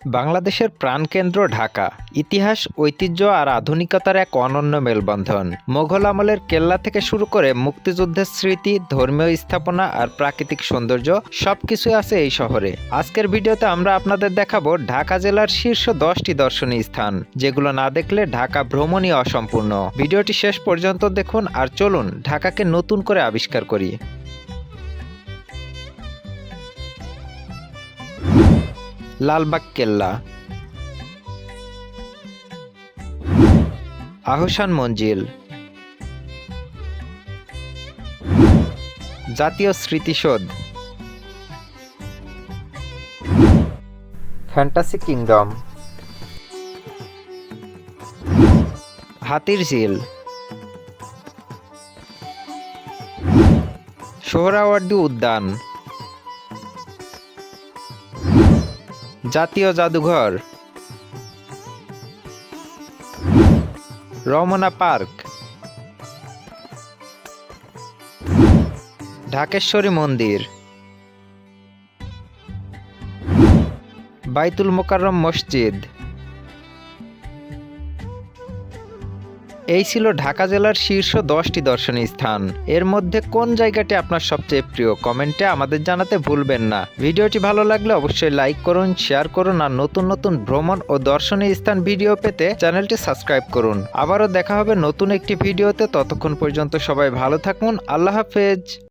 বাংলাদেশের প্রাণকেন্দ্র ঢাকা ইতিহাস, ঐতিহ্য আর আধুনিকতার এক অনন্য মেলবন্ধন। মোগল আমলের কেল্লা থেকে শুরু করে মুক্তিযুদ্ধের স্মৃতি, ধর্মীয় স্থাপনা আর প্রাকৃতিক সৌন্দর্য সবকিছুই আছে এই শহরে। আজকের ভিডিওতে আমরা আপনাদের দেখাবো ঢাকা জেলার শীর্ষ 10টি দর্শনীয় স্থান, যেগুলো না দেখলে ঢাকা ভ্রমণই অসম্পূর্ণ। ভিডিওটি শেষ পর্যন্ত দেখুন আর চলুন ঢাকাকে নতুন করে আবিষ্কার করি। লালবাগ কেল্লা, আহসান মঞ্জিল, জাতীয় স্মৃতিসৌধ, ফ্যান্টাসি কিংডম, হাতির ঝিল, সোহরাওয়ার্দী উদ্যান, জাতীয় জাদুঘর, রমনা পার্ক, ঢাকেশ্বরী মন্দির, বাইতুল মোকাররম মসজিদ। এই ছিল ঢাকা জেলার শীর্ষ 10টি দর্শনীয় স্থান। এর মধ্যে কোন জায়গাটি আপনার সবচেয়ে প্রিয় কমেন্টে আমাদের জানাতে ভুলবেন না। ভিডিওটি ভালো লাগলে অবশ্যই লাইক করুন, শেয়ার করুন আর নতুন নতুন ভ্রমণ ও দর্শনীয় স্থান ভিডিও পেতে চ্যানেলটি সাবস্ক্রাইব করুন। আবারও দেখা হবে নতুন একটি ভিডিওতে। ততক্ষণ পর্যন্ত সবাই ভালো থাকুন। আল্লাহ হাফেজ।